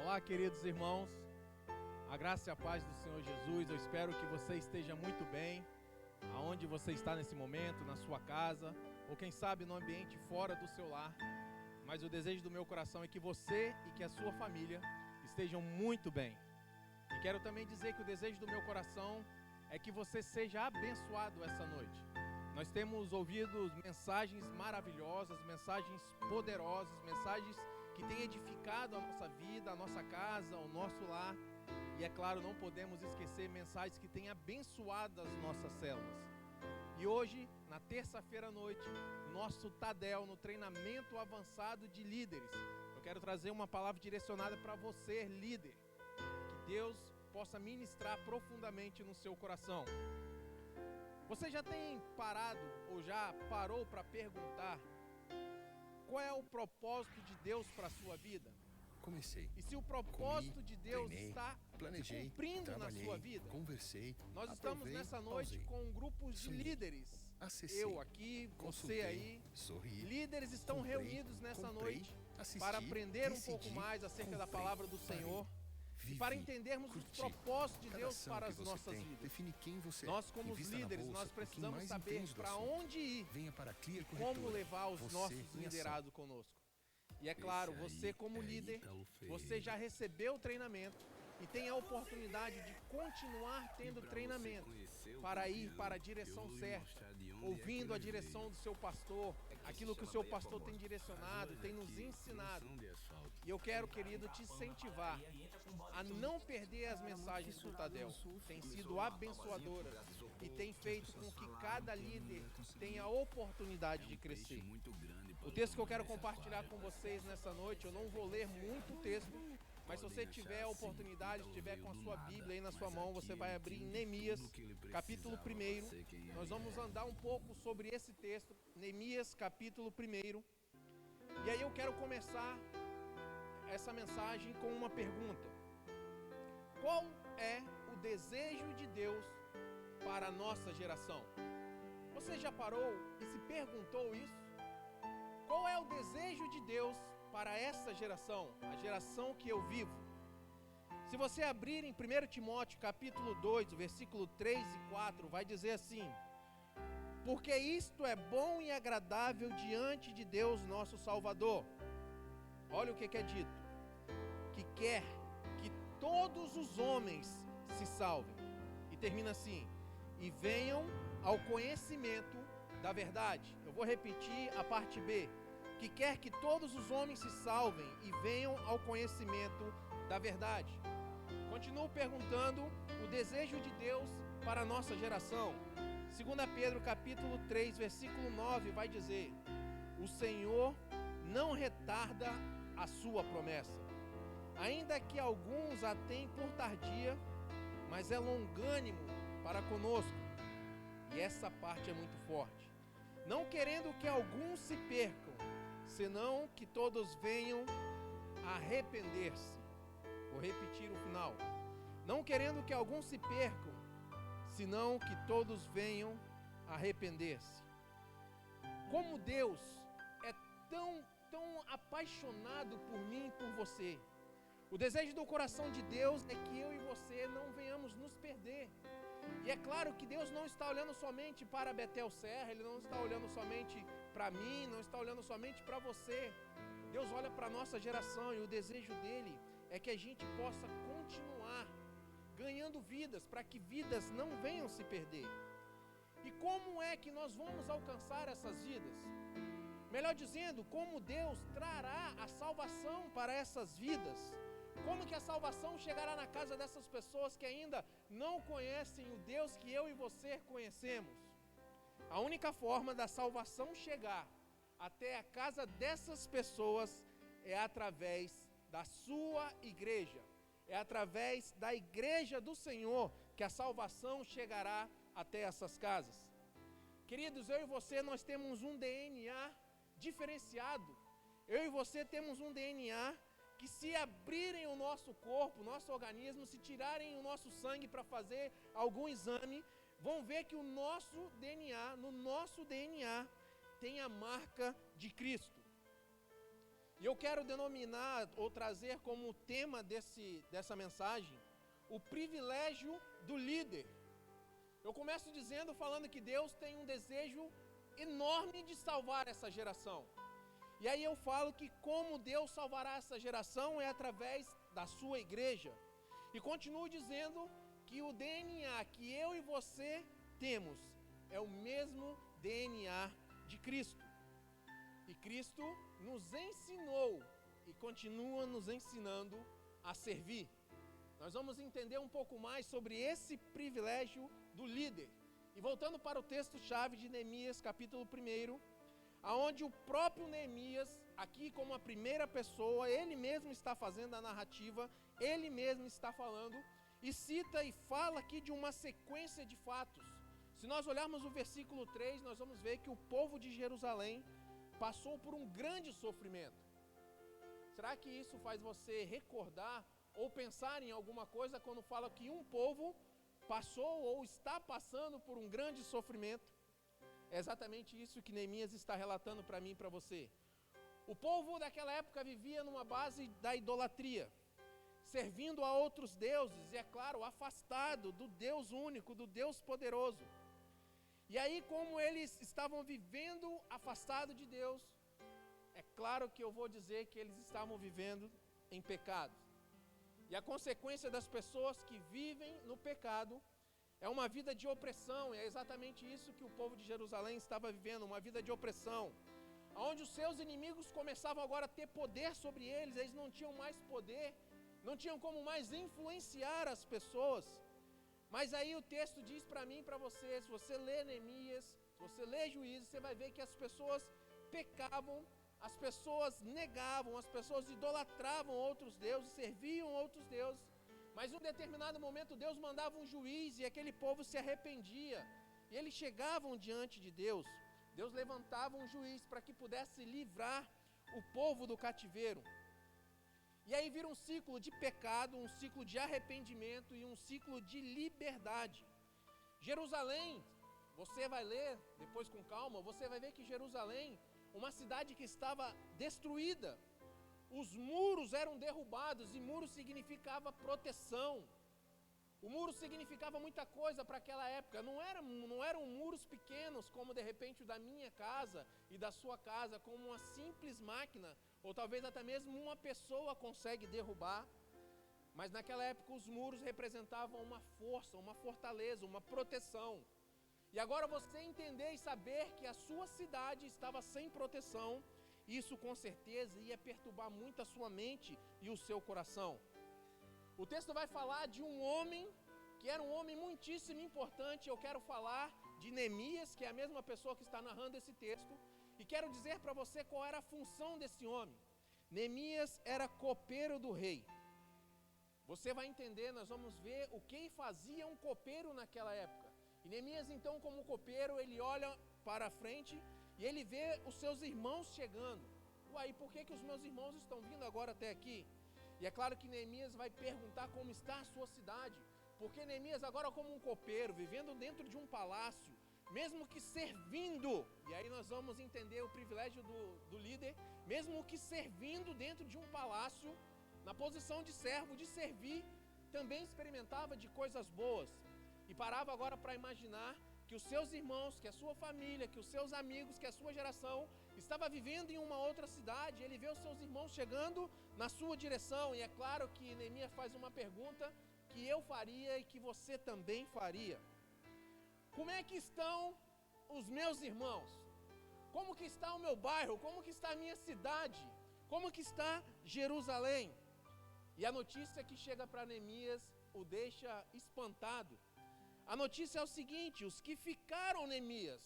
Olá, queridos irmãos, a graça e a paz do Senhor Jesus. Eu espero que você esteja muito bem, aonde você está nesse momento, na sua casa, ou quem sabe no ambiente fora do seu lar. Mas o desejo do meu coração é que você e que a sua família estejam muito bem. E quero também dizer que o desejo do meu coração é que você seja abençoado essa noite. Nós temos ouvido mensagens maravilhosas, mensagens poderosas, mensagens que têm edificado a nossa vida, a nossa casa, o nosso lar. E é claro, não podemos esquecer mensagens que têm abençoado as nossas células. E hoje, na terça-feira à noite, no nosso Tadel, no treinamento avançado de líderes, eu quero trazer uma palavra direcionada para você, líder. Que Deus possa ministrar profundamente no seu coração. Você já tem parado ou já parou para perguntar qual é o propósito de Deus para a sua vida? Comecei. E se o propósito de Deus treinei, está planejei, cumprindo na sua vida? Conversei. Nós estamos nessa noite com grupos de líderes. Acessei, Eu aqui, consultei, você aí. sorri. Líderes estão reunidos nessa noite para aprender um pouco mais acerca da palavra do Senhor. E para entendermos os propósitos de Deus para as nossas vidas. Define quem você Nós, como é. líderes, nós precisamos saber para onde ir e como levar os nossos liderados conosco. E é claro, você como líder, você já recebeu o treinamento e tem a oportunidade de continuar tendo treinamento para ir para a direção certa, ouvindo a direção do seu pastor, aquilo que o seu pastor tem direcionado, tem nos ensinado. E eu quero, querido, te incentivar a não perder as mensagens do Tadel. Tem sido abençoadoras e tem feito com que cada líder tenha a oportunidade de crescer. O texto que eu quero compartilhar com vocês nessa noite, eu não vou ler muito texto, mas se você tiver a oportunidade, estiver com a sua Bíblia aí na sua mão, você vai abrir em Neemias, capítulo 1. Nós vamos andar um pouco sobre esse texto, Neemias, capítulo 1. E aí eu quero começar essa mensagem com uma pergunta. Qual é o desejo de Deus para a nossa geração? Você já parou e se perguntou isso? Qual é o desejo de Deus para essa geração, a geração que eu vivo? Se você abrir em 1 Timóteo capítulo 2, versículo 3 e 4, vai dizer assim: porque isto é bom e agradável diante de Deus nosso Salvador. Olha o que é dito: que quer que todos os homens se salvem. E termina assim: e venham ao conhecimento da verdade. Eu vou repetir a parte B. Que quer que todos os homens se salvem e venham ao conhecimento da verdade. Continuo perguntando o desejo de Deus para a nossa geração. 2 Pedro capítulo 3, versículo 9 vai dizer: o Senhor não retarda a sua promessa, ainda que alguns a tenham por tardia, mas é longânimo para conosco. E essa parte é muito forte. Não querendo que alguns se percam, senão que todos venham a arrepender-se. Vou repetir o final. Não querendo que alguns se percam, senão que todos venham a arrepender-se. Como Deus é tão apaixonado por mim e por você. O desejo do coração de Deus é que eu e você não venhamos nos perder. E é claro que Deus não está olhando somente para Betel Serra, Ele não está olhando somente para mim, não está olhando somente para você. Deus olha para a nossa geração e o desejo dEle é que a gente possa continuar ganhando vidas, para que vidas não venham se perder. E como é que nós vamos alcançar essas vidas? Melhor dizendo, como Deus trará a salvação para essas vidas? Como que a salvação chegará na casa dessas pessoas que ainda não conhecem o Deus que eu e você conhecemos? A única forma da salvação chegar até a casa dessas pessoas é através da sua igreja. É através da igreja do Senhor que a salvação chegará até essas casas. Queridos, eu e você, nós temos um DNA diferenciado. Eu e você temos um DNA que, se abrirem o nosso corpo, o nosso organismo, se tirarem o nosso sangue para fazer algum exame, vão ver que no nosso DNA, tem a marca de Cristo. E eu quero denominar ou trazer como tema dessa mensagem o privilégio do líder. Eu começo falando que Deus tem um desejo enorme de salvar essa geração. E aí eu falo que como Deus salvará essa geração é através da sua igreja. E continuo dizendo que o DNA que eu e você temos é o mesmo DNA de Cristo. E Cristo nos ensinou e continua nos ensinando a servir. Nós vamos entender um pouco mais sobre esse privilégio do líder. E voltando para o texto-chave de Neemias, capítulo 1, aonde o próprio Neemias, aqui como a primeira pessoa, ele mesmo está fazendo a narrativa, ele mesmo está falando, e cita e fala aqui de uma sequência de fatos. Se nós olharmos o versículo 3, nós vamos ver que o povo de Jerusalém passou por um grande sofrimento. Será que isso faz você recordar ou pensar em alguma coisa quando fala que um povo passou ou está passando por um grande sofrimento? É exatamente isso que Neemias está relatando para mim e para você. O povo daquela época vivia numa base da idolatria, servindo a outros deuses, e é claro, afastado do Deus único, do Deus poderoso. E aí, como eles estavam vivendo afastados de Deus, é claro que eu vou dizer que eles estavam vivendo em pecado. E a consequência das pessoas que vivem no pecado é uma vida de opressão, e é exatamente isso que o povo de Jerusalém estava vivendo, uma vida de opressão, onde os seus inimigos começavam agora a ter poder sobre eles não tinham mais poder, não tinham como mais influenciar as pessoas. Mas aí o texto diz para mim e para você, se você lê Neemias, se você lê Juízes, você vai ver que as pessoas pecavam, as pessoas negavam, as pessoas idolatravam outros deuses, serviam outros deuses. Mas em um determinado momento Deus mandava um juiz e aquele povo se arrependia. E eles chegavam diante de Deus. Deus levantava um juiz para que pudesse livrar o povo do cativeiro. E aí vira um ciclo de pecado, um ciclo de arrependimento e um ciclo de liberdade. Jerusalém, você vai ler depois com calma, você vai ver que Jerusalém, uma cidade que estava destruída, os muros eram derrubados, e muro significava proteção. O muro significava muita coisa para aquela época. Não eram muros pequenos, como de repente o da minha casa e da sua casa, como uma simples máquina, ou talvez até mesmo uma pessoa consegue derrubar. Mas naquela época os muros representavam uma força, uma fortaleza, uma proteção. E agora você entender e saber que a sua cidade estava sem proteção, isso com certeza ia perturbar muito a sua mente e o seu coração. O texto vai falar de um homem, que era um homem muitíssimo importante. Eu quero falar de Neemias, que é a mesma pessoa que está narrando esse texto, e quero dizer para você qual era a função desse homem. Neemias era copeiro do rei. Você vai entender, nós vamos ver o que fazia um copeiro naquela época. E Neemias, então, como copeiro, ele olha para a frente e ele vê os seus irmãos chegando. Uai, por que os meus irmãos estão vindo agora até aqui? E é claro que Neemias vai perguntar como está a sua cidade. Porque Neemias agora como um copeiro, vivendo dentro de um palácio, mesmo que servindo, e aí nós vamos entender o privilégio do líder, mesmo que servindo dentro de um palácio, na posição de servo, de servir, também experimentava de coisas boas. E parava agora para imaginar que os seus irmãos, que a sua família, que os seus amigos, que a sua geração estava vivendo em uma outra cidade. Ele vê os seus irmãos chegando na sua direção. E é claro que Neemias faz uma pergunta que eu faria e que você também faria. Como é que estão os meus irmãos? Como que está o meu bairro? Como que está a minha cidade? Como que está Jerusalém? E a notícia que chega para Neemias o deixa espantado. A notícia é o seguinte: os que ficaram, Neemias,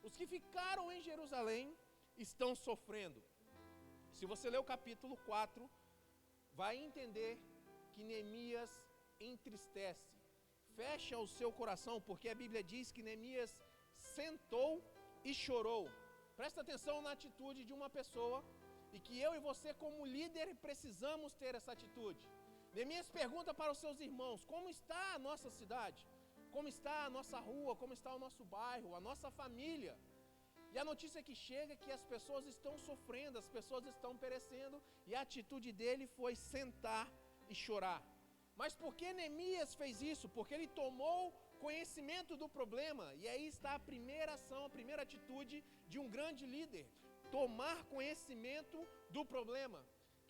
os que ficaram em Jerusalém estão sofrendo. Se você ler o capítulo 4, vai entender que Neemias entristece, fecha o seu coração, porque a Bíblia diz que Neemias sentou e chorou. Presta atenção na atitude de uma pessoa, e que eu e você como líder precisamos ter essa atitude. Neemias pergunta para os seus irmãos: como está a nossa cidade? Como está a nossa rua? Como está o nosso bairro? A nossa família? E a notícia que chega é que as pessoas estão sofrendo, as pessoas estão perecendo, e a atitude dele foi sentar e chorar. Mas por que Neemias fez isso? Porque ele tomou conhecimento do problema. E aí está a primeira ação, a primeira atitude de um grande líder: tomar conhecimento do problema.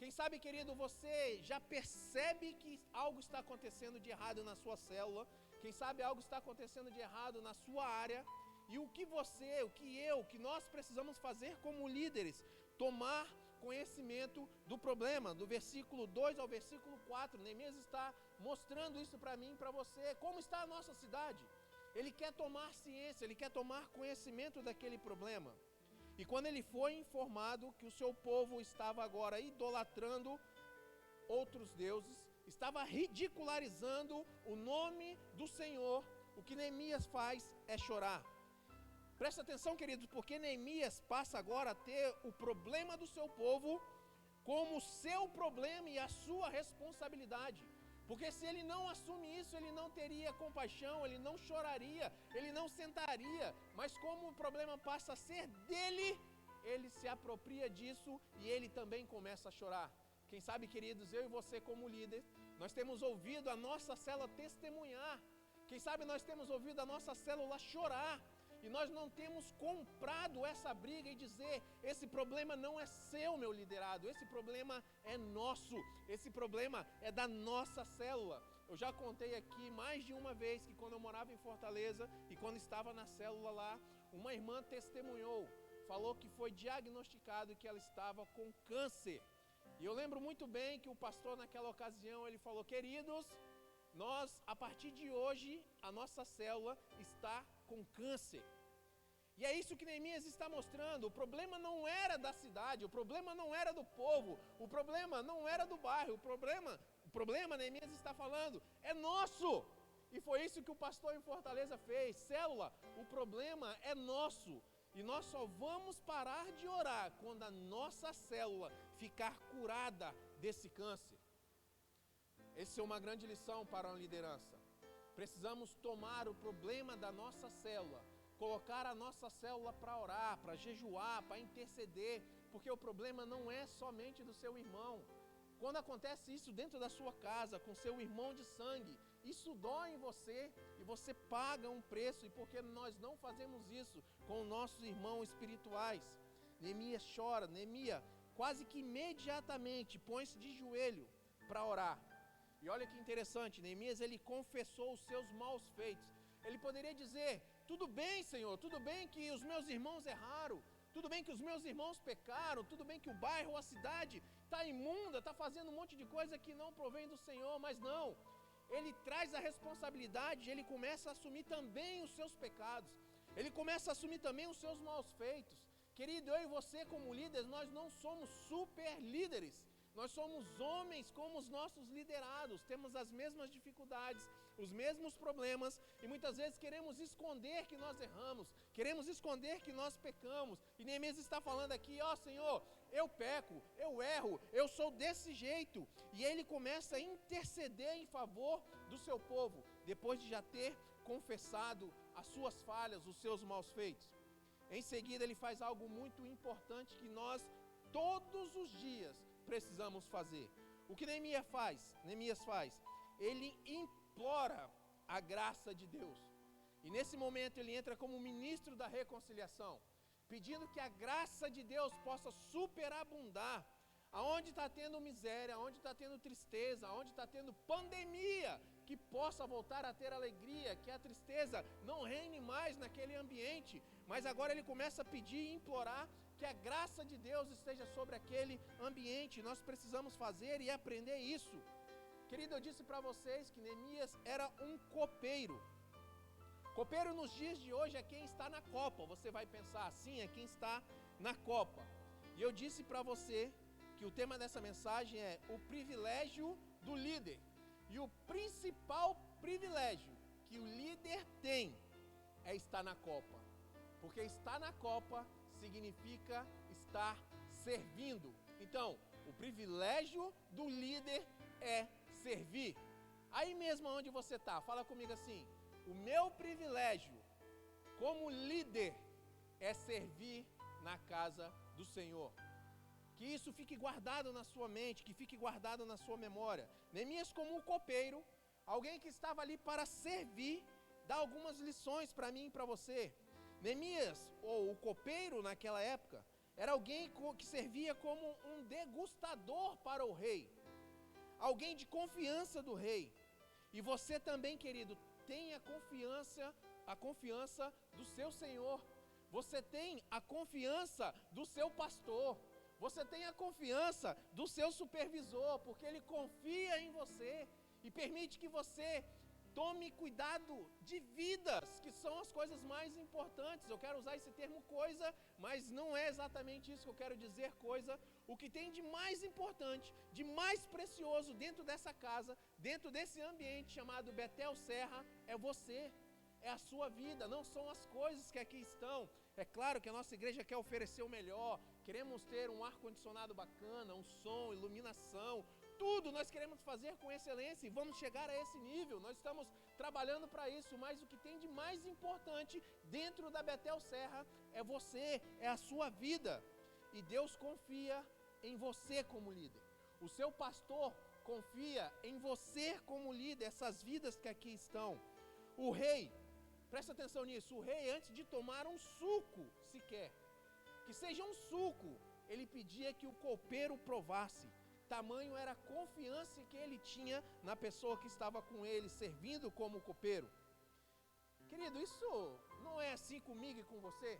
Quem sabe, querido, você já percebe que algo está acontecendo de errado na sua célula. Quem sabe algo está acontecendo de errado na sua área. E o que você, o que eu, o que nós precisamos fazer como líderes? Tomar conhecimento do problema. Do versículo 2 ao versículo 4, Neemias está mostrando isso para mim e para você. Como está a nossa cidade? Ele quer tomar ciência, ele quer tomar conhecimento daquele problema. E quando ele foi informado que o seu povo estava agora idolatrando outros deuses, estava ridicularizando o nome do Senhor, o que Neemias faz é chorar. Presta atenção, queridos, porque Neemias passa agora a ter o problema do seu povo como seu problema e a sua responsabilidade. Porque se ele não assume isso, ele não teria compaixão, ele não choraria, ele não sentaria. Mas como o problema passa a ser dele, ele se apropria disso e ele também começa a chorar. Quem sabe, queridos, eu e você como líder, nós temos ouvido a nossa célula testemunhar. Quem sabe nós temos ouvido a nossa célula chorar. E nós não temos comprado essa briga e dizer: esse problema não é seu, meu liderado, esse problema é nosso, esse problema é da nossa célula. Eu já contei aqui mais de uma vez que quando eu morava em Fortaleza e quando estava na célula lá, uma irmã testemunhou, falou que foi diagnosticado que ela estava com câncer. E eu lembro muito bem que o pastor naquela ocasião, ele falou: queridos, nós, a partir de hoje, a nossa célula está com câncer. E é isso que Neemias está mostrando. O problema não era da cidade, o problema não era do povo, o problema não era do bairro, o problema, Neemias está falando, é nosso. E foi isso que o pastor em Fortaleza fez. Célula, o problema é nosso. E nós só vamos parar de orar quando a nossa célula ficar curada desse câncer. Essa é uma grande lição para uma liderança. Precisamos tomar o problema da nossa célula, colocar a nossa célula para orar, para jejuar, para interceder, porque o problema não é somente do seu irmão. Quando acontece isso dentro da sua casa, com seu irmão de sangue, isso dói em você e você paga um preço. E porque nós não fazemos isso com nossos irmãos espirituais? Neemias chora, Neemias quase que imediatamente põe-se de joelho para orar. E olha que interessante, Neemias ele confessou os seus maus feitos. Ele poderia dizer: tudo bem, Senhor, tudo bem que os meus irmãos erraram, tudo bem que os meus irmãos pecaram, tudo bem que o bairro ou a cidade está imunda, está fazendo um monte de coisa que não provém do Senhor, mas não. Ele traz a responsabilidade, ele começa a assumir também os seus pecados, ele começa a assumir também os seus maus feitos. Querido, eu e você como líderes, nós não somos super líderes. Nós somos homens como os nossos liderados, temos as mesmas dificuldades, os mesmos problemas e muitas vezes queremos esconder que nós erramos, queremos esconder que nós pecamos. E Neemias está falando aqui: ó Senhor, eu peco, eu erro, eu sou desse jeito. E ele começa a interceder em favor do seu povo, depois de já ter confessado as suas falhas, os seus maus feitos. Em seguida ele faz algo muito importante que nós todos os dias precisamos fazer. O que Neemias faz? Ele implora a graça de Deus. E nesse momento ele entra como ministro da reconciliação, pedindo que a graça de Deus possa superabundar. Aonde está tendo miséria, aonde está tendo tristeza, aonde está tendo pandemia, que possa voltar a ter alegria, que a tristeza não reine mais naquele ambiente. Mas agora ele começa a pedir e implorar que a graça de Deus esteja sobre aquele ambiente. Nós precisamos fazer e aprender isso. Querido, eu disse para vocês que Neemias era um copeiro. Copeiro nos dias de hoje é quem está na copa. Você vai pensar assim, é quem está na copa. E eu disse para você que o tema dessa mensagem é o privilégio do líder. E o principal privilégio que o líder tem é estar na copa. Porque estar na copa significa estar servindo. Então, o privilégio do líder é servir. Aí mesmo onde você está, fala comigo assim: o meu privilégio como líder é servir na casa do Senhor. Que isso fique guardado na sua mente, que fique guardado na sua memória. Neemias, como um copeiro, alguém que estava ali para servir, dá algumas lições para mim e para você. Neemias, ou o copeiro naquela época, era alguém que servia como um degustador para o rei. Alguém de confiança do rei. E você também, querido, tenha a confiança do seu Senhor. Você tem a confiança do seu pastor. Você tem a confiança do seu supervisor, porque ele confia em você e permite que você tome cuidado de vidas, que são as coisas mais importantes. Eu quero usar esse termo coisa, mas não é exatamente isso que eu quero dizer coisa. O que tem de mais importante, de mais precioso dentro dessa casa, dentro desse ambiente chamado Betel Serra, é você, é a sua vida, não são as coisas que aqui estão. É claro que a nossa igreja quer oferecer o melhor, queremos ter um ar-condicionado bacana, um som, iluminação, tudo nós queremos fazer com excelência e vamos chegar a esse nível. Nós estamos trabalhando para isso, mas o que tem de mais importante dentro da Betel Serra é você, é a sua vida. E Deus confia em você como líder. O seu pastor confia em você como líder, essas vidas que aqui estão. O rei, presta atenção nisso, o rei, antes de tomar um suco sequer, que seja um suco, ele pedia que o copeiro provasse. Tamanho era a confiança que ele tinha na pessoa que estava com ele, servindo como copeiro. Querido, isso não é assim comigo e com você?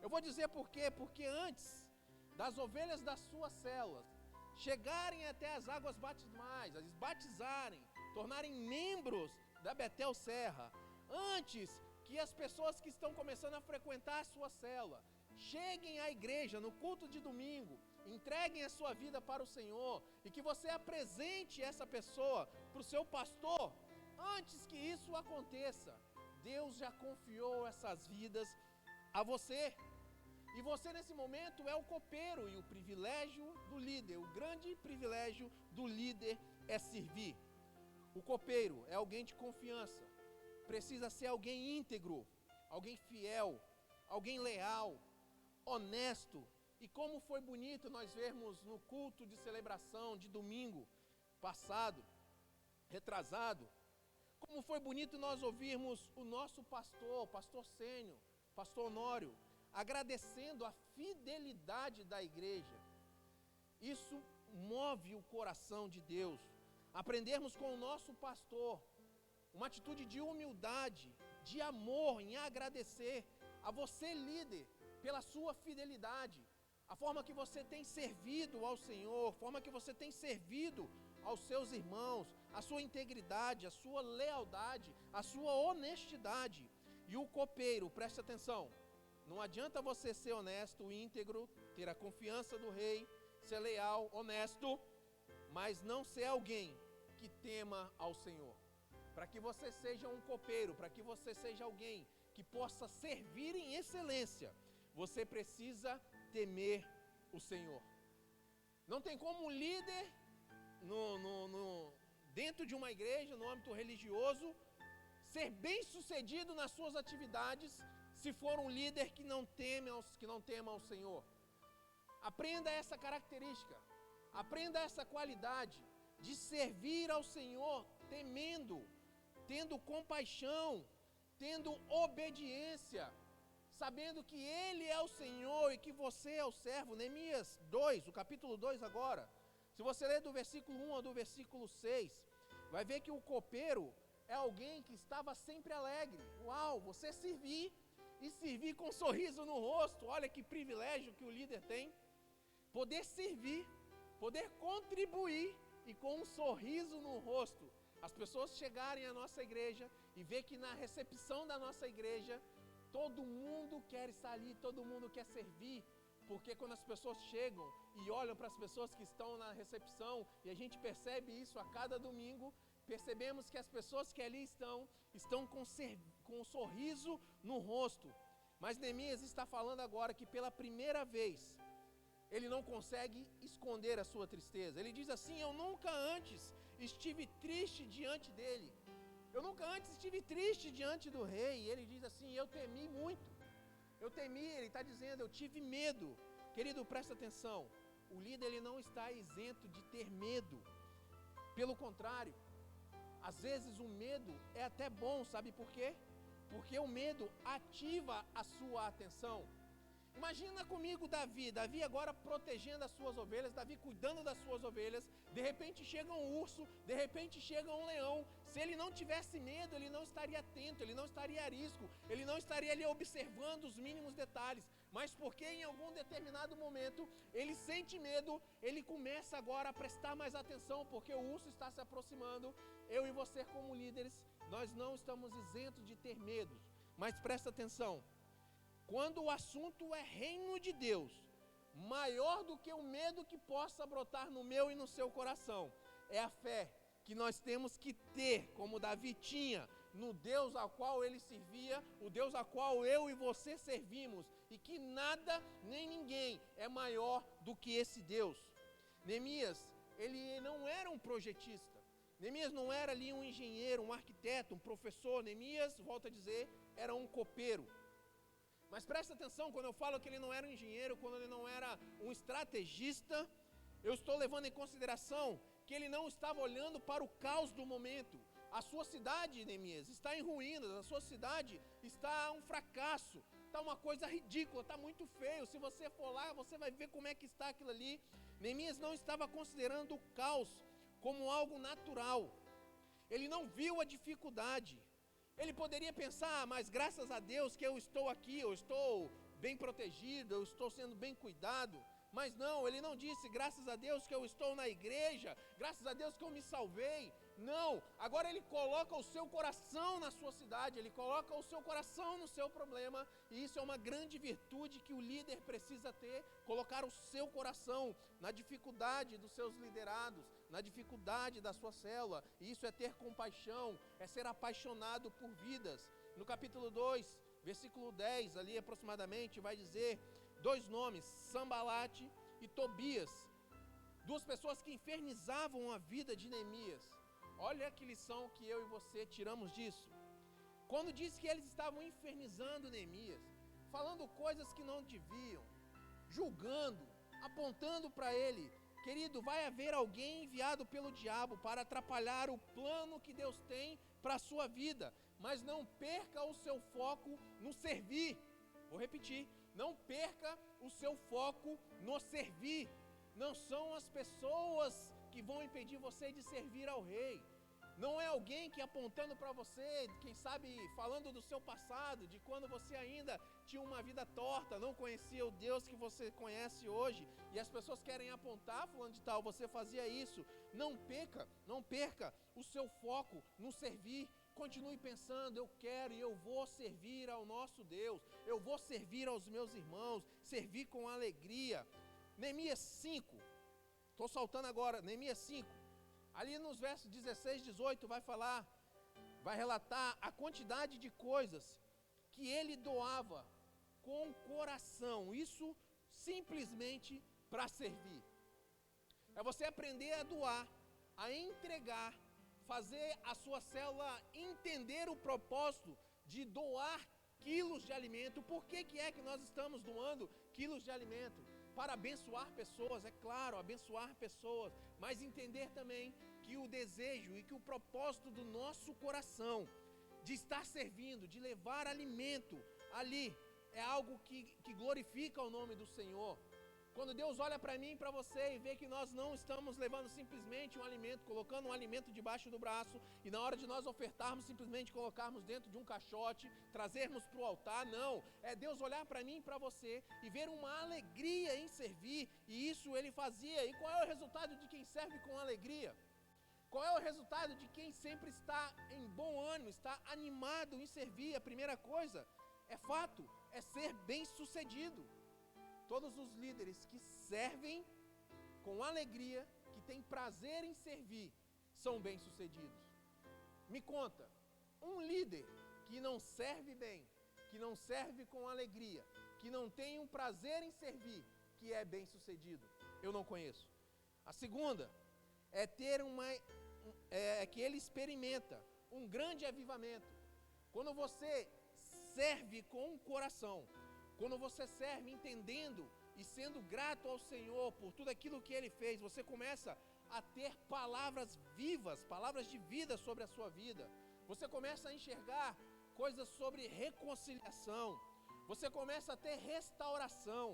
Eu vou dizer por quê. Porque antes das ovelhas das suas células chegarem até as águas batismais, as batizarem, tornarem membros da Betel Serra, antes que as pessoas que estão começando a frequentar a sua célula cheguem à igreja no culto de domingo, entreguem a sua vida para o Senhor e que você apresente essa pessoa para o seu pastor, antes que isso aconteça, Deus já confiou essas vidas a você. E você nesse momento é o copeiro, e o privilégio do líder, o grande privilégio do líder é servir. O copeiro é alguém de confiança, precisa ser alguém íntegro, alguém fiel, alguém leal, honesto. E como foi bonito nós vermos no culto de celebração de domingo passado, retrasado, como foi bonito nós ouvirmos o nosso pastor, pastor Sênio, pastor Honório, agradecendo a fidelidade da igreja. Isso move o coração de Deus. Aprendermos com o nosso pastor uma atitude de humildade, de amor, em agradecer a você, líder, pela sua fidelidade, a forma que você tem servido ao Senhor, a forma que você tem servido aos seus irmãos, a sua integridade, a sua lealdade, a sua honestidade. E o copeiro, preste atenção, não adianta você ser honesto, íntegro, ter a confiança do rei, ser leal, honesto, mas não ser alguém que tema ao Senhor. Para que você seja um copeiro, para que você seja alguém que possa servir em excelência, você precisa temer o Senhor. Não tem como um líder dentro de uma igreja, no âmbito religioso, ser bem sucedido nas suas atividades se for um líder que não tema ao Senhor. Aprenda essa característica, aprenda essa qualidade de servir ao Senhor temendo, tendo compaixão, tendo obediência, sabendo que Ele é o Senhor e que você é o servo. Neemias 2, o capítulo 2 agora, se você ler do versículo 1 ao do versículo 6, vai ver que o copeiro é alguém que estava sempre alegre. Uau, você servir, e servir com um sorriso no rosto, olha que privilégio que o líder tem, poder servir, poder contribuir, e com um sorriso no rosto, as pessoas chegarem à nossa igreja e ver que na recepção da nossa igreja, todo mundo quer estar ali, todo mundo quer servir, porque quando as pessoas chegam e olham para as pessoas que estão na recepção, e a gente percebe isso a cada domingo, percebemos que as pessoas que ali estão com um sorriso no rosto. Mas Neemias está falando agora que pela primeira vez, ele não consegue esconder a sua tristeza. Ele diz assim: eu nunca antes estive triste diante dele. Eu nunca antes estive triste diante do rei. E ele diz assim: eu temi muito. Eu temi, ele está dizendo, eu tive medo. Querido, presta atenção. O líder ele não está isento de ter medo. Pelo contrário, às vezes o medo é até bom, sabe por quê? Porque o medo ativa a sua atenção. Imagina comigo Davi agora protegendo as suas ovelhas, Davi cuidando das suas ovelhas, de repente chega um urso, de repente chega um leão. Se ele não tivesse medo, ele não estaria atento, ele não estaria a risco, ele não estaria ali observando os mínimos detalhes. Mas porque em algum determinado momento ele sente medo, ele começa agora a prestar mais atenção, porque o urso está se aproximando. Eu e você como líderes, nós não estamos isentos de ter medo. Mas presta atenção. Quando o assunto é reino de Deus, maior do que o medo que possa brotar no meu e no seu coração, é a fé que nós temos que ter, como Davi tinha, no Deus ao qual ele servia, o Deus ao qual eu e você servimos, e que nada nem ninguém é maior do que esse Deus. Neemias, ele não era um projetista, Neemias não era ali um engenheiro, um arquiteto, um professor. Neemias, volto a dizer, era um copeiro. Mas presta atenção, quando eu falo que ele não era um engenheiro, quando ele não era um estrategista, eu estou levando em consideração que ele não estava olhando para o caos do momento. A sua cidade, Neemias, está em ruínas, a sua cidade está um fracasso, está uma coisa ridícula, está muito feio. Se você for lá, você vai ver como é que está aquilo ali. Neemias não estava considerando o caos como algo natural. Ele não viu a dificuldade. Ele poderia pensar, mas graças a Deus que eu estou aqui, eu estou bem protegido, eu estou sendo bem cuidado. Mas não, ele não disse, graças a Deus que eu estou na igreja, graças a Deus que eu me salvei. Não, agora ele coloca o seu coração na sua cidade, ele coloca o seu coração no seu problema. E isso é uma grande virtude que o líder precisa ter, colocar o seu coração na dificuldade dos seus liderados, na dificuldade da sua célula. E isso é ter compaixão, é ser apaixonado por vidas. No capítulo 2, versículo 10, ali aproximadamente, vai dizer 2 nomes, Sambalate e Tobias, 2 pessoas que infernizavam a vida de Neemias. Olha que lição que eu e você tiramos disso. Quando diz que eles estavam infernizando Neemias, falando coisas que não deviam, julgando, apontando para ele. Querido, vai haver alguém enviado pelo diabo para atrapalhar o plano que Deus tem para a sua vida. Mas não perca o seu foco no servir. Vou repetir. Não perca o seu foco no servir. Não são as pessoas que vão impedir você de servir ao rei. Não é alguém que apontando para você, quem sabe falando do seu passado, de quando você ainda tinha uma vida torta, não conhecia o Deus que você conhece hoje, e as pessoas querem apontar fulano de tal, você fazia isso. Não perca o seu foco no servir. Continue pensando, eu quero e eu vou servir ao nosso Deus, eu vou servir aos meus irmãos, servir com alegria. Neemias 5, estou saltando agora, Neemias 5, ali nos versos 16 e 18 vai relatar a quantidade de coisas que ele doava com o coração, isso simplesmente para servir. É você aprender a doar, a entregar, fazer a sua célula entender o propósito de doar quilos de alimento. Por que é que nós estamos doando quilos de alimento? Para abençoar pessoas, é claro, abençoar pessoas, mas entender também que o desejo e que o propósito do nosso coração de estar servindo, de levar alimento ali, é algo que glorifica o nome do Senhor. Quando Deus olha para mim e para você e vê que nós não estamos levando simplesmente um alimento, colocando um alimento debaixo do braço, e na hora de nós ofertarmos, simplesmente colocarmos dentro de um caixote, trazermos para o altar, não. É Deus olhar para mim e para você e ver uma alegria em servir, e isso ele fazia. E qual é o resultado de quem serve com alegria? Qual é o resultado de quem sempre está em bom ânimo, está animado em servir? A primeira coisa, é fato, é ser bem-sucedido. Todos os líderes que servem com alegria, que têm prazer em servir, são bem-sucedidos. Me conta, um líder que não serve bem, que não serve com alegria, que não tem um prazer em servir, que é bem-sucedido, eu não conheço. A segunda é que ele experimenta um grande avivamento. Quando você serve com o coração, Quando você serve entendendo e sendo grato ao Senhor por tudo aquilo que Ele fez, você começa a ter palavras vivas, palavras de vida sobre a sua vida. Você começa a enxergar coisas sobre reconciliação. Você começa a ter restauração.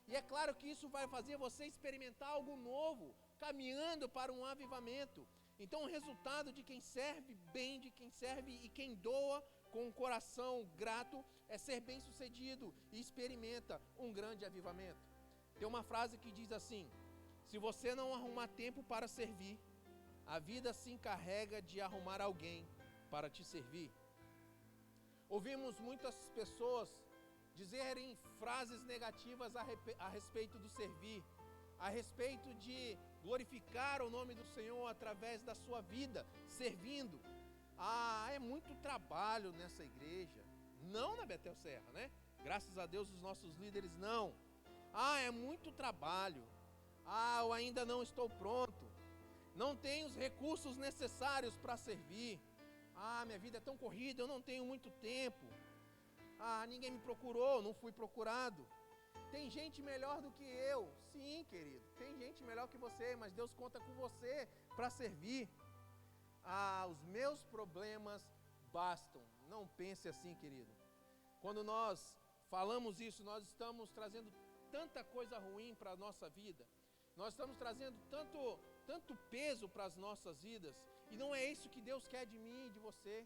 E é claro que isso vai fazer você experimentar algo novo, caminhando para um avivamento. Então o resultado de quem serve bem, de quem serve e quem doa com um coração grato, é ser bem sucedido e experimenta um grande avivamento. Tem uma frase que diz assim: se você não arrumar tempo para servir, a vida se encarrega de arrumar alguém para te servir. Ouvimos muitas pessoas dizerem frases negativas a respeito do servir, a respeito de glorificar o nome do Senhor através da sua vida, servindo. Ah, é muito trabalho nessa igreja. Não na Betel Serra, né? Graças a Deus os nossos líderes não. Ah, é muito trabalho. Ah, eu ainda não estou pronto. Não tenho os recursos necessários para servir. Ah, minha vida é tão corrida, eu não tenho muito tempo. Ah, ninguém me procurou, não fui procurado. Tem gente melhor do que eu. Sim, querido, tem gente melhor que você, mas Deus conta com você para servir. Ah, os meus problemas bastam. Não pense assim, querido. Quando nós falamos isso, nós estamos trazendo tanta coisa ruim para a nossa vida. Nós estamos trazendo tanto peso para as nossas vidas. E não é isso que Deus quer de mim e de você.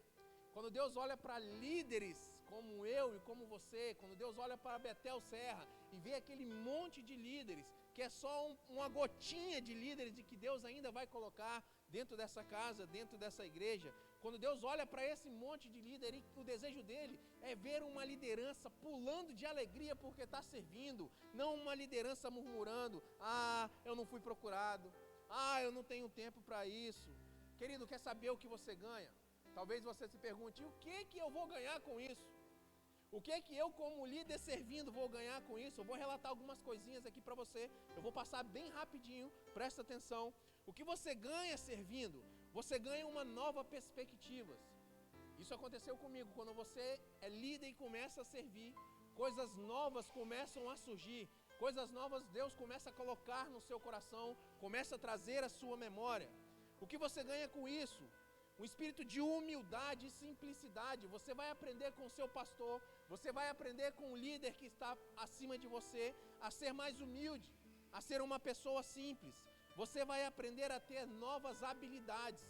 Quando Deus olha para líderes como eu e como você, quando Deus olha para Betel Serra e vê aquele monte de líderes, que é só uma gotinha de líderes de que Deus ainda vai colocar dentro dessa casa, dentro dessa igreja, quando Deus olha para esse monte de líder, o desejo dele é ver uma liderança pulando de alegria porque está servindo, não uma liderança murmurando: ah, eu não fui procurado, ah, eu não tenho tempo para isso. Querido, quer saber o que você ganha? Talvez você se pergunte: o que eu vou ganhar com isso? O que eu, como líder servindo, vou ganhar com isso? Eu vou relatar algumas coisinhas aqui para você. Eu vou passar bem rapidinho, presta atenção. O que você ganha servindo? Você ganha uma nova perspectiva. Isso aconteceu comigo. Quando você é líder e começa a servir, coisas novas começam a surgir. Coisas novas Deus começa a colocar no seu coração, começa a trazer a sua memória. O que você ganha com isso? Um espírito de humildade e simplicidade. Você vai aprender com o seu pastor, você vai aprender com o líder que está acima de você a ser mais humilde, a ser uma pessoa simples. Você vai aprender a ter novas habilidades.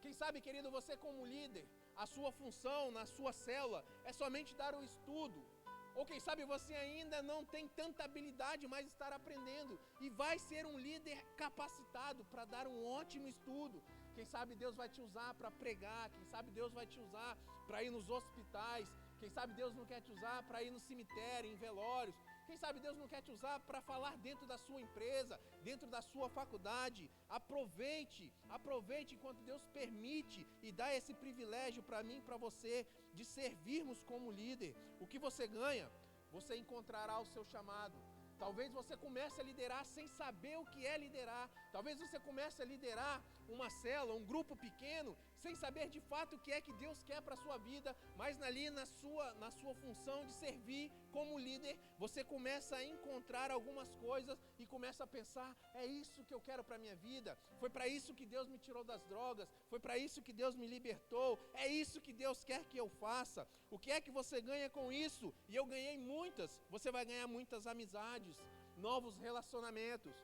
Quem sabe, querido, você como líder, a sua função na sua célula é somente dar o estudo. Ou quem sabe você ainda não tem tanta habilidade, mas estar aprendendo e vai ser um líder capacitado para dar um ótimo estudo. Quem sabe Deus vai te usar para pregar, quem sabe Deus vai te usar para ir nos hospitais, quem sabe Deus não quer te usar para ir no cemitério, em velórios, quem sabe Deus não quer te usar para falar dentro da sua empresa, dentro da sua faculdade. Aproveite enquanto Deus permite e dá esse privilégio para mim e para você de servirmos como líder. O que você ganha? Você encontrará o seu chamado. Talvez você comece a liderar sem saber o que é liderar. Talvez você comece a liderar uma célula, um grupo pequeno, sem saber de fato o que é que Deus quer para a sua vida, mas ali na sua função de servir como líder, você começa a encontrar algumas coisas e começa a pensar: é isso que eu quero para a minha vida, foi para isso que Deus me tirou das drogas, foi para isso que Deus me libertou, é isso que Deus quer que eu faça. O que é que você ganha com isso? E eu ganhei muitas. Você vai ganhar muitas amizades, novos relacionamentos.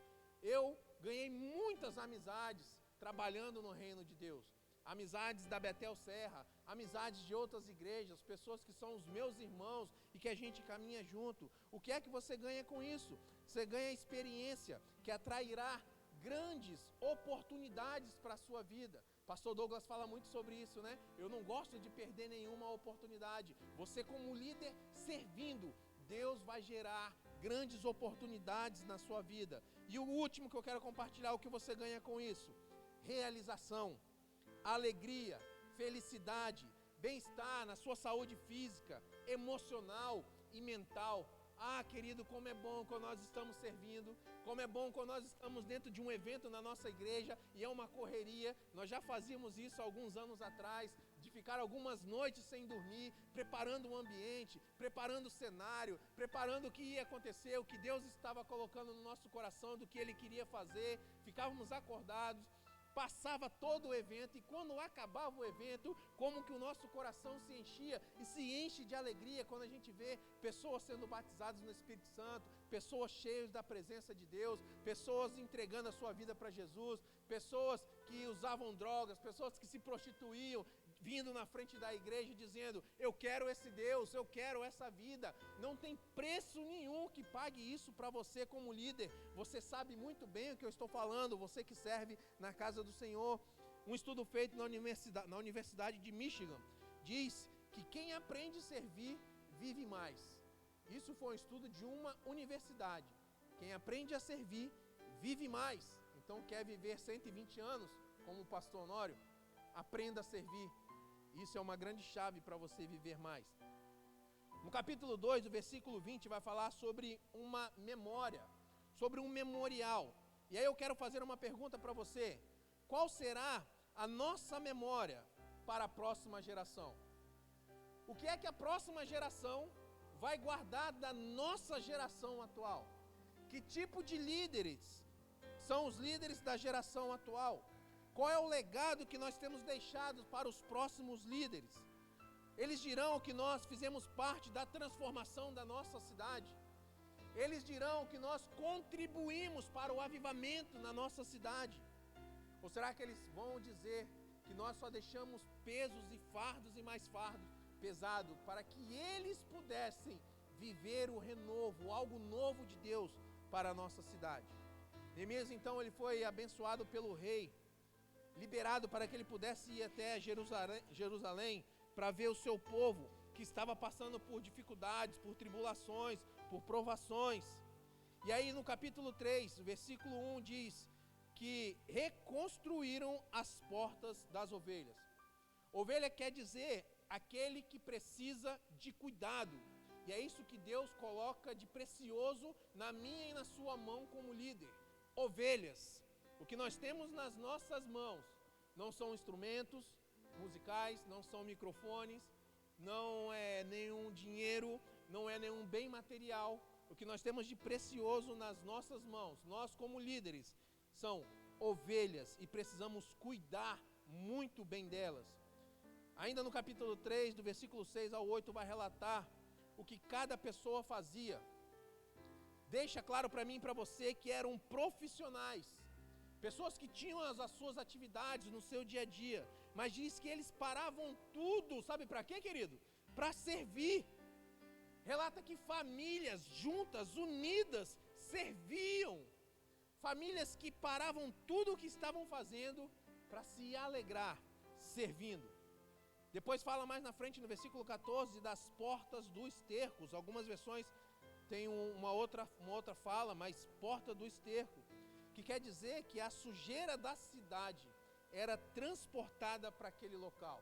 Eu ganhei muitas amizades trabalhando no reino de Deus. Amizades da Betel Serra, amizades de outras igrejas, pessoas que são os meus irmãos e que a gente caminha junto. O que é que você ganha com isso? Você ganha experiência que atrairá grandes oportunidades para a sua vida. Pastor Douglas fala muito sobre isso, né? Eu não gosto de perder nenhuma oportunidade. Você como líder servindo, Deus vai gerar grandes oportunidades na sua vida. E o último que eu quero compartilhar, o que você ganha com isso? Realização, alegria, felicidade, bem-estar na sua saúde física, emocional e mental. Ah, querido, como é bom quando nós estamos servindo, como é bom quando nós estamos dentro de um evento na nossa igreja e é uma correria. Nós já fazíamos isso alguns anos atrás, de ficar algumas noites sem dormir, preparando o ambiente, preparando o cenário, preparando o que ia acontecer, o que Deus estava colocando no nosso coração, do que Ele queria fazer. Ficávamos acordados, passava todo o evento, e quando acabava o evento, como que o nosso coração se enchia e se enche de alegria quando a gente vê pessoas sendo batizadas no Espírito Santo, pessoas cheias da presença de Deus, pessoas entregando a sua vida para Jesus, pessoas que usavam drogas, pessoas que se prostituíam, vindo na frente da igreja dizendo: eu quero esse Deus, eu quero essa vida. Não tem preço nenhum que pague isso para você como líder. Você sabe muito bem o que eu estou falando, você que serve na casa do Senhor. Um estudo feito na Universidade de Michigan diz que quem aprende a servir vive mais. Isso foi um estudo de uma universidade. Quem aprende a servir vive mais. Então quer viver 120 anos, como o pastor Honório? Aprenda a servir. Isso é uma grande chave para você viver mais. No capítulo 2, do versículo 20, vai falar sobre uma memória, sobre um memorial. E aí eu quero fazer uma pergunta para você. Qual será a nossa memória para a próxima geração? O que é que a próxima geração vai guardar da nossa geração atual? Que tipo de líderes são os líderes da geração atual? Qual é o legado que nós temos deixado para os próximos líderes? Eles dirão que nós fizemos parte da transformação da nossa cidade. Eles dirão que nós contribuímos para o avivamento na nossa cidade. Ou será que eles vão dizer que nós só deixamos pesos e fardos e mais fardos pesados para que eles pudessem viver o renovo, algo novo de Deus para a nossa cidade? Neemias, então, ele foi abençoado pelo rei, liberado para que ele pudesse ir até Jerusalém para ver o seu povo que estava passando por dificuldades, por tribulações, por provações. E aí no capítulo 3, versículo 1 diz que reconstruíram as portas das ovelhas. Ovelha quer dizer aquele que precisa de cuidado. E é isso que Deus coloca de precioso na minha e na sua mão como líder. Ovelhas. O que nós temos nas nossas mãos não são instrumentos musicais, não são microfones, não é nenhum dinheiro, não é nenhum bem material. O que nós temos de precioso nas nossas mãos, nós como líderes, são ovelhas e precisamos cuidar muito bem delas. Ainda no capítulo 3, do versículo 6 ao 8, vai relatar o que cada pessoa fazia. Deixa claro para mim e para você que eram profissionais, pessoas que tinham as suas atividades no seu dia a dia, mas diz que eles paravam tudo, sabe para quê, querido? Para servir. Relata que famílias juntas, unidas, serviam. Famílias que paravam tudo o que estavam fazendo para se alegrar, servindo. Depois fala mais na frente, no versículo 14, das portas do esterco. Algumas versões têm uma outra fala, mas porta do esterco, que quer dizer que a sujeira da cidade era transportada para aquele local,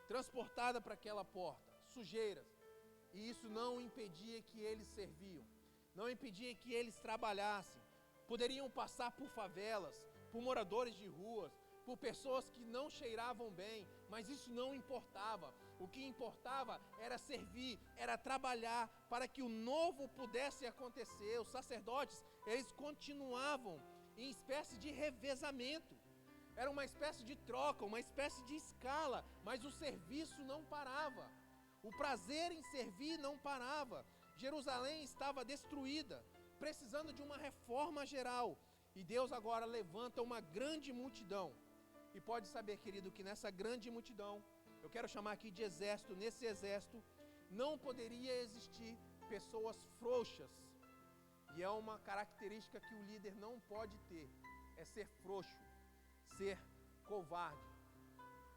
transportada para aquela porta, sujeiras. E isso não impedia que eles serviam, não impedia que eles trabalhassem. Poderiam passar por favelas, por moradores de ruas, por pessoas que não cheiravam bem, mas isso não importava. O que importava era servir, era trabalhar para que o novo pudesse acontecer. Os sacerdotes, eles continuavam em espécie de revezamento. Era uma espécie de troca, uma espécie de escala, mas o serviço não parava. O prazer em servir não parava. Jerusalém estava destruída, precisando de uma reforma geral. E Deus agora levanta uma grande multidão. E pode saber, querido, que nessa grande multidão, eu quero chamar aqui de exército, nesse exército, não poderia existir pessoas frouxas. E é uma característica que o líder não pode ter, é ser frouxo, ser covarde.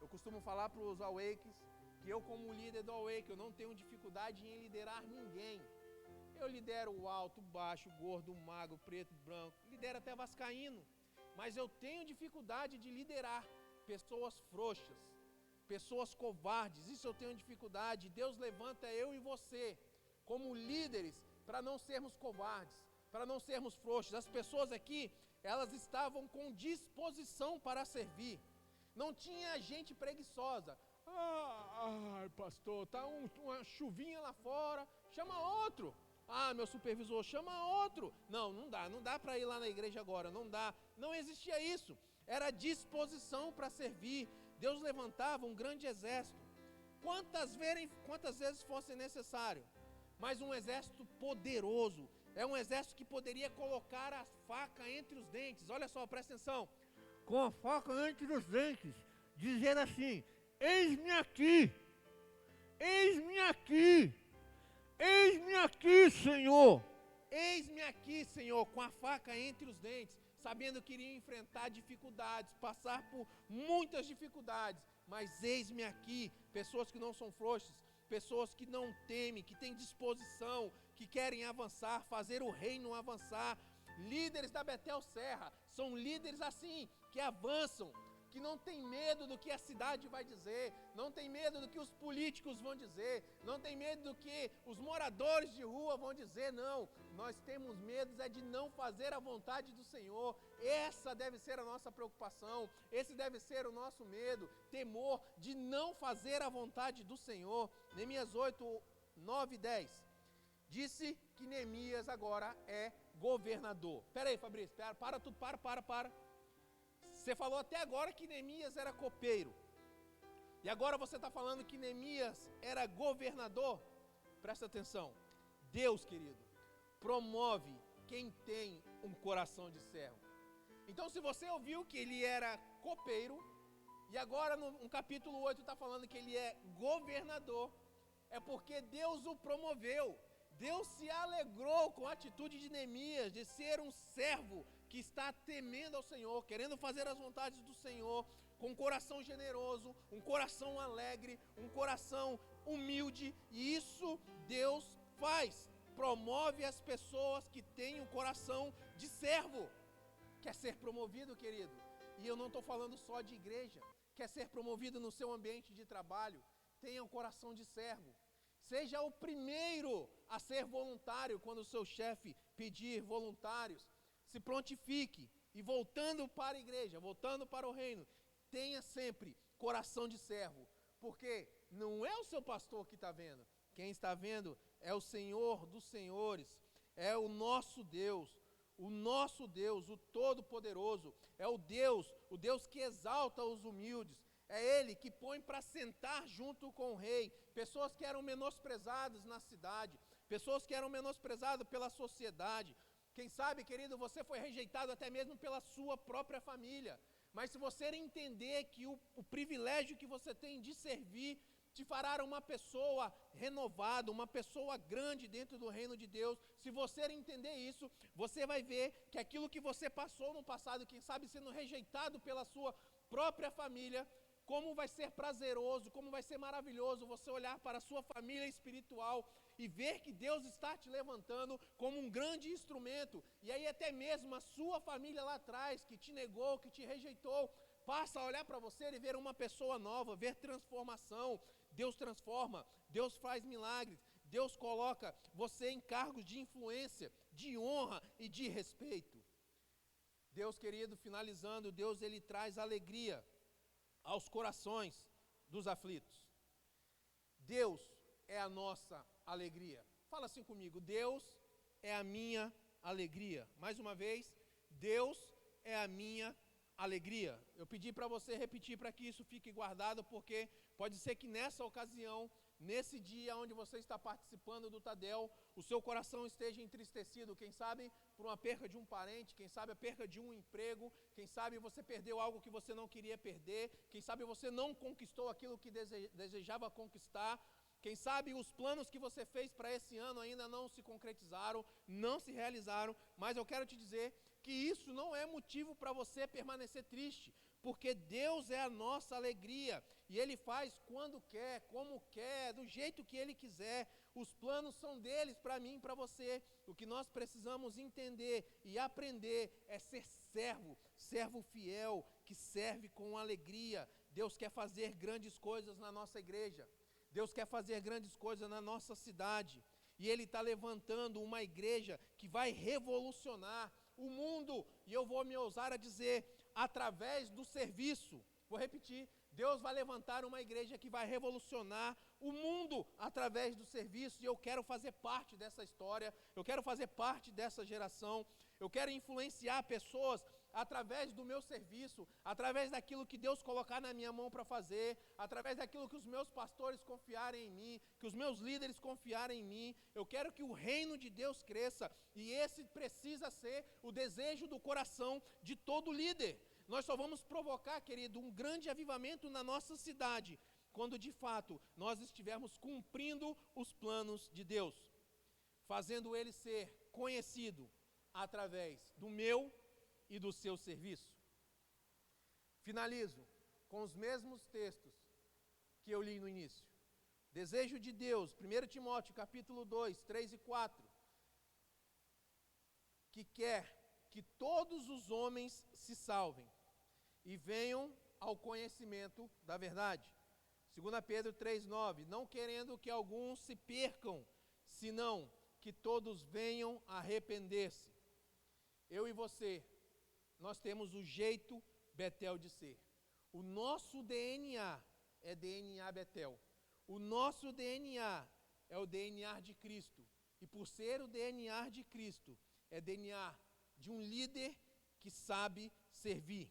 Eu costumo falar para os Awakes que eu, como líder do Awake, eu não tenho dificuldade em liderar ninguém. Eu lidero o alto, o baixo, o gordo, o magro, o preto, o branco, lidero até vascaíno. Mas eu tenho dificuldade de liderar pessoas frouxas, pessoas covardes. Isso eu tenho dificuldade. Deus levanta eu e você como líderes para não sermos covardes, para não sermos frouxos. As pessoas aqui, elas estavam com disposição para servir. Não tinha gente preguiçosa. Ai, pastor, tá uma chuvinha lá fora, chama outro. Ah, meu supervisor, chama outro. Não dá para ir lá na igreja agora, não dá. Não existia isso, era disposição para servir. Deus levantava um grande exército, quantas vezes fosse necessário, mas um exército poderoso, é um exército que poderia colocar a faca entre os dentes. Olha só, presta atenção, com a faca entre os dentes, dizer assim: eis-me aqui, eis-me aqui, eis-me aqui, Senhor. Eis-me aqui, Senhor, com a faca entre os dentes, sabendo que iria enfrentar dificuldades, passar por muitas dificuldades, mas eis-me aqui, pessoas que não são frouxas, pessoas que não temem, que têm disposição, que querem avançar, fazer o reino avançar. Líderes da Betel Serra são líderes assim, que avançam, que não tem medo do que a cidade vai dizer, não tem medo do que os políticos vão dizer, não tem medo do que os moradores de rua vão dizer. Não, nós temos medo de não fazer a vontade do Senhor. Essa deve ser a nossa preocupação, esse deve ser o nosso medo, temor de não fazer a vontade do Senhor. Neemias 8, 9 e 10, disse que Neemias agora é governador. Espera aí, Fabrício, para tudo, para. Você falou até agora que Neemias era copeiro, e agora você está falando que Neemias era governador? Presta atenção, Deus, querido, promove quem tem um coração de servo. Então, se você ouviu que ele era copeiro, e agora no capítulo 8 está falando que ele é governador, é porque Deus o promoveu. Deus se alegrou com a atitude de Neemias, de ser um servo que está temendo ao Senhor, querendo fazer as vontades do Senhor, com um coração generoso, um coração alegre, um coração humilde. E isso Deus faz, promove as pessoas que têm um coração de servo. Quer ser promovido, querido? E eu não estou falando só de igreja. Quer ser promovido no seu ambiente de trabalho? Tenha um coração de servo. Seja o primeiro a ser voluntário quando o seu chefe pedir voluntários. Se prontifique, e voltando para a igreja, voltando para o reino, tenha sempre coração de servo, porque não é o seu pastor que está vendo, quem está vendo é o Senhor dos senhores, é o nosso Deus, o Todo-Poderoso, é o Deus que exalta os humildes, é Ele que põe para sentar junto com o rei, pessoas que eram menosprezadas na cidade, pessoas que eram menosprezadas pela sociedade. Quem sabe, querido, você foi rejeitado até mesmo pela sua própria família. Mas se você entender que o privilégio que você tem de servir te fará uma pessoa renovada, uma pessoa grande dentro do reino de Deus, se você entender isso, você vai ver que aquilo que você passou no passado, quem sabe sendo rejeitado pela sua própria família, como vai ser prazeroso, como vai ser maravilhoso você olhar para a sua família espiritual e ver que Deus está te levantando como um grande instrumento. E aí até mesmo a sua família lá atrás, que te negou, que te rejeitou, passa a olhar para você e ver uma pessoa nova, ver transformação. Deus transforma, Deus faz milagres, Deus coloca você em cargos de influência, de honra e de respeito. Deus, querido, finalizando, Deus ele traz alegria aos corações dos aflitos. Deus é a nossa alegria. Fala assim comigo: Deus é a minha alegria. Mais uma vez, Deus é a minha alegria. Eu pedi para você repetir para que isso fique guardado, porque pode ser que nessa ocasião, nesse dia onde você está participando do Tadel, o seu coração esteja entristecido, quem sabe por uma perca de um parente, quem sabe a perca de um emprego, quem sabe você perdeu algo que você não queria perder, quem sabe você não conquistou aquilo que desejava conquistar, quem sabe os planos que você fez para esse ano ainda não se concretizaram, não se realizaram, mas eu quero te dizer que isso não é motivo para você permanecer triste, porque Deus é a nossa alegria, e Ele faz quando quer, como quer, do jeito que Ele quiser. Os planos são deles para mim e para você. O que nós precisamos entender e aprender é ser servo fiel, que serve com alegria. Deus quer fazer grandes coisas na nossa igreja, Deus quer fazer grandes coisas na nossa cidade, e Ele está levantando uma igreja que vai revolucionar o mundo, e eu vou me ousar a dizer, através do serviço. Vou repetir: Deus vai levantar uma igreja que vai revolucionar o mundo através do serviço, e eu quero fazer parte dessa história, eu quero fazer parte dessa geração, eu quero influenciar pessoas através do meu serviço, através daquilo que Deus colocar na minha mão para fazer, através daquilo que os meus pastores confiarem em mim, que os meus líderes confiarem em mim. Eu quero que o reino de Deus cresça, e esse precisa ser o desejo do coração de todo líder. Nós só vamos provocar, querido, um grande avivamento na nossa cidade, quando de fato nós estivermos cumprindo os planos de Deus, fazendo ele ser conhecido através do meu e do seu serviço. Finalizo com os mesmos textos que eu li no início. Desejo de Deus, 1 Timóteo capítulo 2, 3 e 4, que quer que todos os homens se salvem e venham ao conhecimento da verdade. 2 Pedro 3, 9, não querendo que alguns se percam, senão que todos venham a arrepender-se. Eu e você, nós temos o jeito Betel de ser. O nosso DNA é DNA Betel. O nosso DNA é o DNA de Cristo. E por ser o DNA de Cristo, é DNA de um líder que sabe servir.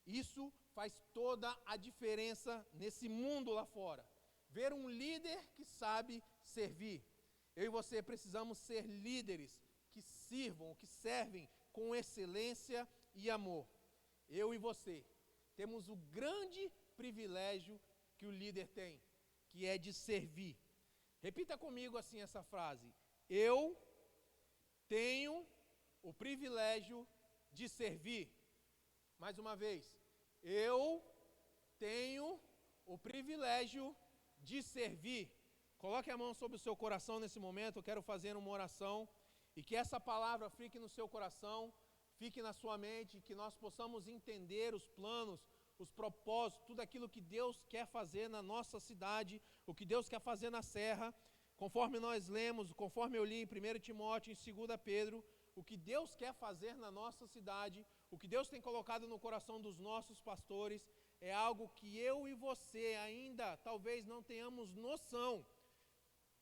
Isso faz toda a diferença nesse mundo lá fora. Ver um líder que sabe servir. Eu e você precisamos ser líderes que sirvam, que servem com excelência e amor. Eu e você temos o grande privilégio que o líder tem, que é de servir. Repita comigo assim essa frase: eu tenho o privilégio de servir. Mais uma vez, eu tenho o privilégio de servir. Coloque a mão sobre o seu coração nesse momento. Eu quero fazer uma oração, e que essa palavra fique no seu coração, fique na sua mente, que nós possamos entender os planos, os propósitos, tudo aquilo que Deus quer fazer na nossa cidade, o que Deus quer fazer na Serra, conforme nós lemos, conforme eu li em 1 Timóteo, em 2 Pedro, o que Deus quer fazer na nossa cidade, o que Deus tem colocado no coração dos nossos pastores, é algo que eu e você ainda talvez não tenhamos noção.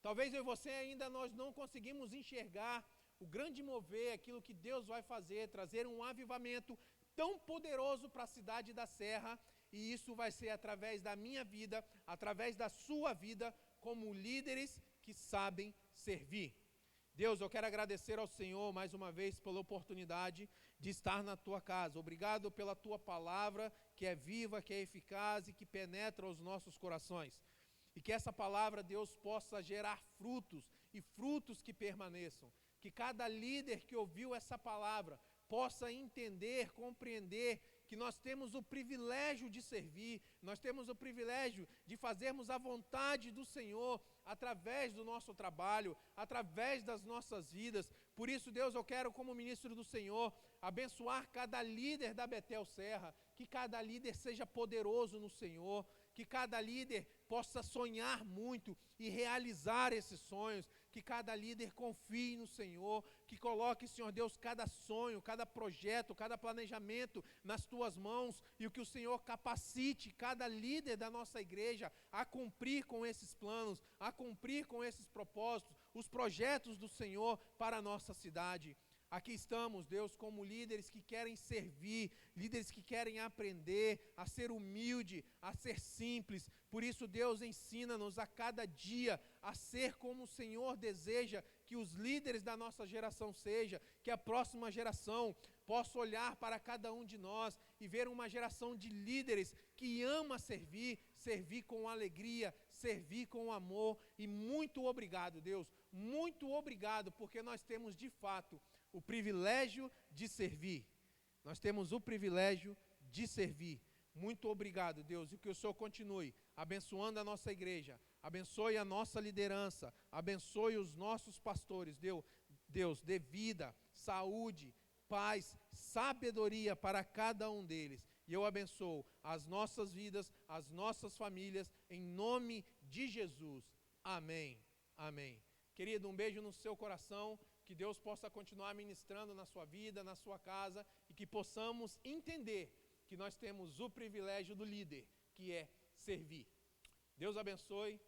Talvez eu e você ainda nós não conseguimos enxergar o grande mover, aquilo que Deus vai fazer, trazer um avivamento tão poderoso para a cidade da Serra, e isso vai ser através da minha vida, através da sua vida, como líderes que sabem servir. Deus, eu quero agradecer ao Senhor mais uma vez pela oportunidade de estar na tua casa. Obrigado pela tua palavra, que é viva, que é eficaz e que penetra os nossos corações. E que essa palavra, Deus, possa gerar frutos, e frutos que permaneçam. Que cada líder que ouviu essa palavra possa entender, compreender que nós temos o privilégio de servir, nós temos o privilégio de fazermos a vontade do Senhor através do nosso trabalho, através das nossas vidas. Por isso, Deus, eu quero, como ministro do Senhor, abençoar cada líder da Betel Serra, que cada líder seja poderoso no Senhor, que cada líder possa sonhar muito e realizar esses sonhos, que cada líder confie no Senhor, que coloque, Senhor Deus, cada sonho, cada projeto, cada planejamento nas tuas mãos, e o que o Senhor capacite cada líder da nossa igreja a cumprir com esses planos, a cumprir com esses propósitos, os projetos do Senhor para a nossa cidade. Aqui estamos, Deus, como líderes que querem servir, líderes que querem aprender a ser humilde, a ser simples. Por isso, Deus, ensina-nos a cada dia a ser como o Senhor deseja que os líderes da nossa geração sejam, que a próxima geração possa olhar para cada um de nós e ver uma geração de líderes que ama servir, servir com alegria, servir com amor. E muito obrigado, Deus, muito obrigado, porque nós temos de fato o privilégio de servir. Nós temos o privilégio de servir. Muito obrigado, Deus, e que o Senhor continue abençoando a nossa igreja, abençoe a nossa liderança, abençoe os nossos pastores. Deus, dê vida, saúde, paz, sabedoria para cada um deles. E eu abençoo as nossas vidas, as nossas famílias, em nome de Jesus. Amém. Amém. Querido, um beijo no seu coração. Que Deus possa continuar ministrando na sua vida, na sua casa, e que possamos entender que nós temos o privilégio do líder, que é servir. Deus abençoe.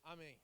Amém.